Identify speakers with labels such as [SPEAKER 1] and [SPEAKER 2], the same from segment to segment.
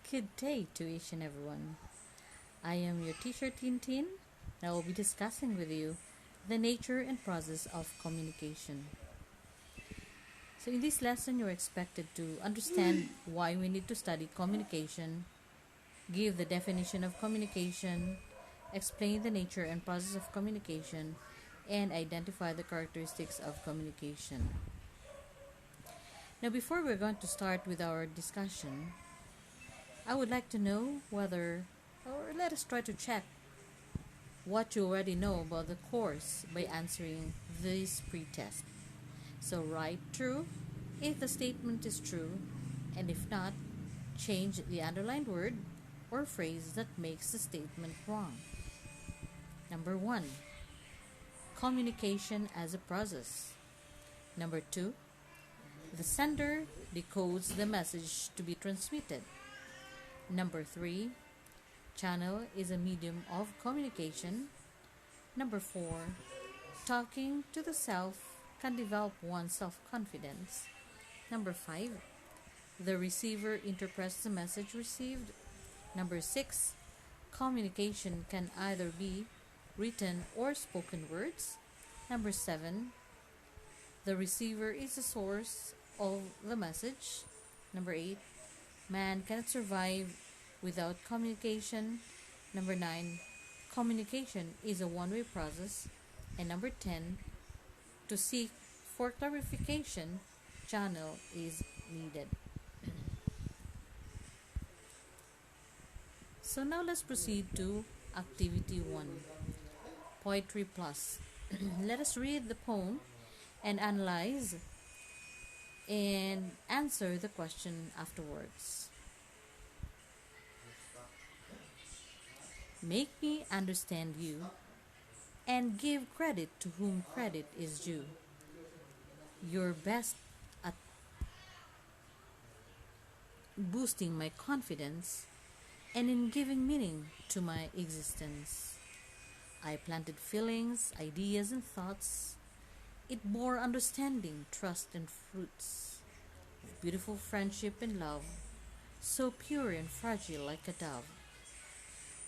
[SPEAKER 1] Good day to each and everyone. I am your teacher Tintin, and I will be discussing with you the nature and process of communication. So, in this lesson, you're expected to understand why we need to study communication, give the definition of communication, explain the nature and process of communication, and identify the characteristics of communication. Now, before we're going to start with our discussion, I would like to know whether, or let us try to check what you already know about the course by answering this pre-test. So write true if the statement is true, and if not, change the underlined word or phrase that makes the statement wrong. Number 1, communication as a process. Number 2, the sender decodes the message to be transmitted. Number 3, channel is a medium of communication. Number 4, talking to the self can develop one's self-confidence. Number 5, the receiver interprets the message received. Number 6, communication can either be written or spoken words. Number 7, the receiver is the source of the message. Number 8, man cannot survive without communication. Number 9, communication is a one-way process. And number 10, to seek for clarification, channel is needed. So now let's proceed to activity 1, Poetry Plus. Let us read the poem and analyze and answer the question afterwards. Make me understand you and give credit to whom credit is due. You're best at boosting my confidence and in giving meaning to my existence. I planted feelings, ideas, and thoughts. It bore understanding, trust, and fruits of beautiful friendship and love, so pure and fragile like a dove.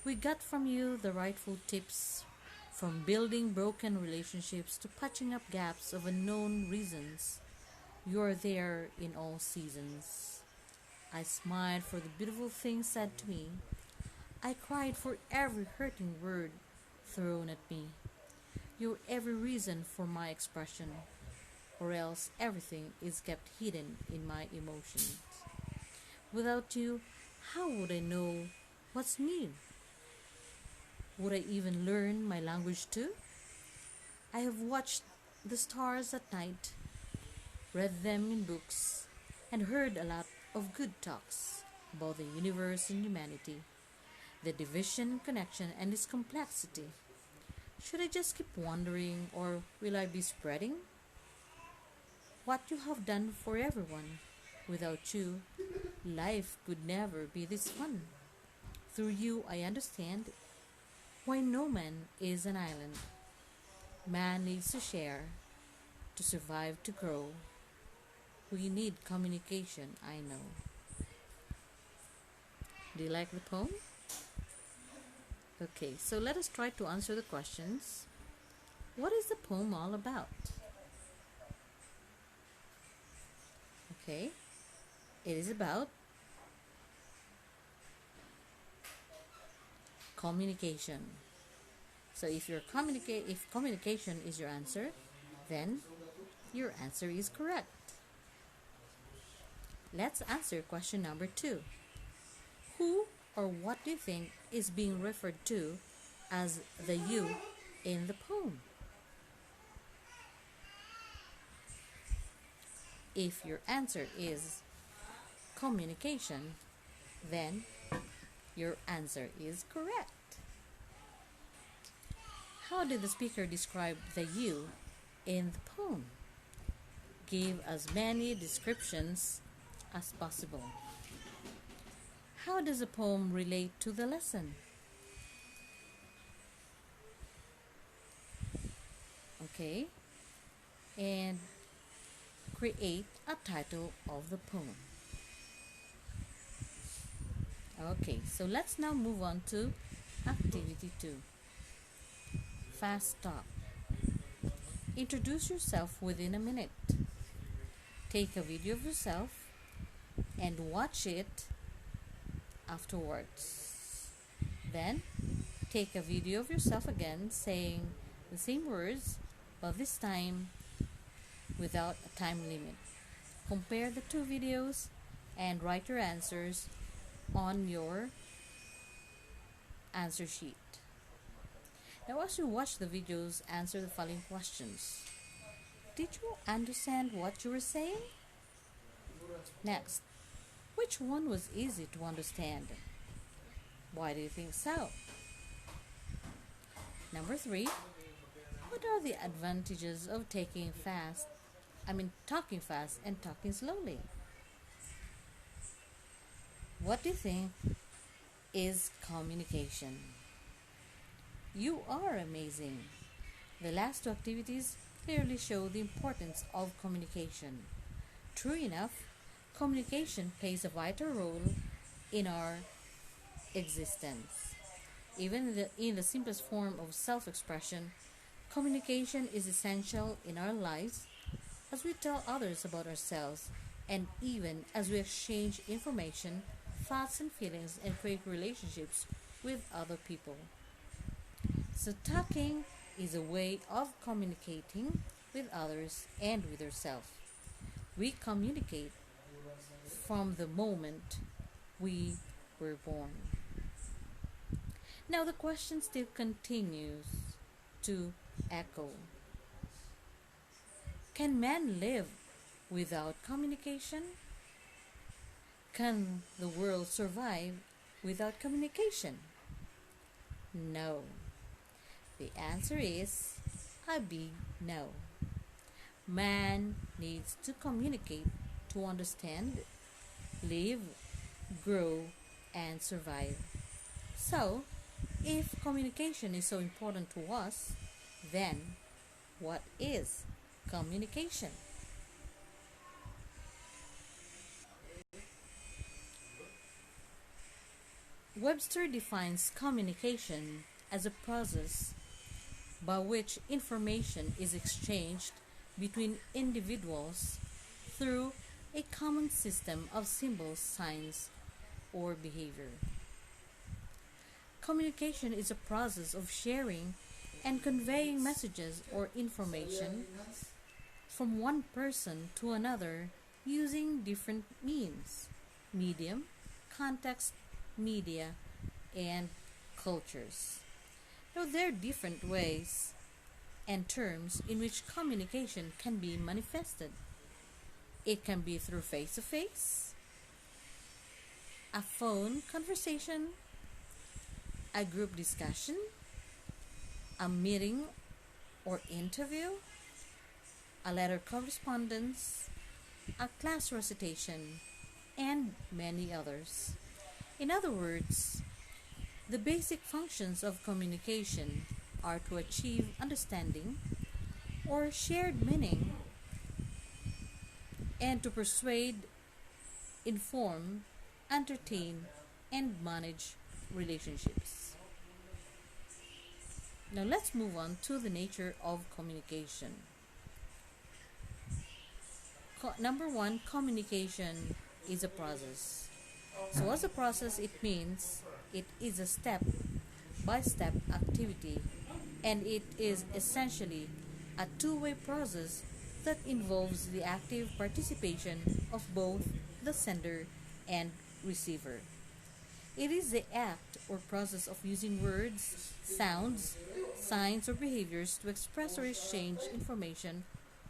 [SPEAKER 1] We got from you the rightful tips, from building broken relationships to patching up gaps of unknown reasons. You're there in all seasons. I smiled for the beautiful things said to me. I cried for every hurting word thrown at me. You're every reason for my expression, or else everything is kept hidden in my emotions. Without you, how would I know what's new? Would I even learn my language too? I have watched the stars at night, read them in books, and heard a lot of good talks about the universe and humanity, the division, connection, and its complexity. Should I just keep wondering, or will I be spreading what you have done for everyone? Without you, life could never be this fun. Through you, I understand why no man is an island. Man needs to share, to survive, to grow. We need communication, I know. Do you like the poem? Okay, so let us try to answer the questions. What is the poem all about? Okay, it is about communication. So if communication is your answer, then your answer is correct. Let's answer question number 2. Who or what do you think is being referred to as the you in the poem? If your answer is communication, then your answer is correct. How did the speaker describe the you in the poem? Give as many descriptions as possible. How does the poem relate to the lesson? Okay, and create a title of the poem. Okay, so let's now move on to activity 2. Fast talk. Introduce yourself within a minute. Take a video of yourself and watch it afterwards. Then, take a video of yourself again saying the same words, but this time without a time limit. Compare the two videos and write your answers on your answer sheet. Now, as you watch the videos, answer the following questions. Did you understand what you were saying? Next, which one was easy to understand? Why do you think so? Number 3, what are the advantages of talking fast and talking slowly? What do you think is communication? You are amazing. The last two activities clearly show the importance of communication. True enough, communication plays a vital role in our existence. Even in the simplest form of self-expression, communication is essential in our lives as we tell others about ourselves and even as we exchange information, thoughts and feelings and create relationships with other people. So talking is a way of communicating with others and with ourselves. We communicate from the moment we were born. Now the question still continues to echo. Can man live without communication? Can the world survive without communication? No. The answer is a big no. Man needs to communicate to understand, live, grow, and survive. So, if communication is so important to us, then what is communication? Webster defines communication as a process by which information is exchanged between individuals through a common system of symbols, signs, or behavior. Communication is a process of sharing and conveying messages or information from one person to another using different means, medium, context, media, and cultures. Now, there are different ways and terms in which communication can be manifested. It can be through face-to-face, a phone conversation, a group discussion, a meeting or interview, a letter correspondence, a class recitation, and many others. In other words, the basic functions of communication are to achieve understanding or shared meaning and to persuade, inform, entertain, and manage relationships. Now let's move on to the nature of communication. Number 1, communication is a process. So as a process, it means it is a step-by-step activity, and it is essentially a two-way process that involves the active participation of both the sender and receiver. It is the act or process of using words, sounds, signs, or behaviors to express or exchange information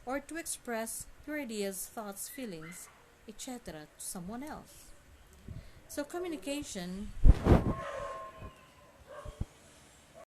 [SPEAKER 1] or to express your ideas, thoughts, feelings, etc. to someone else. So communication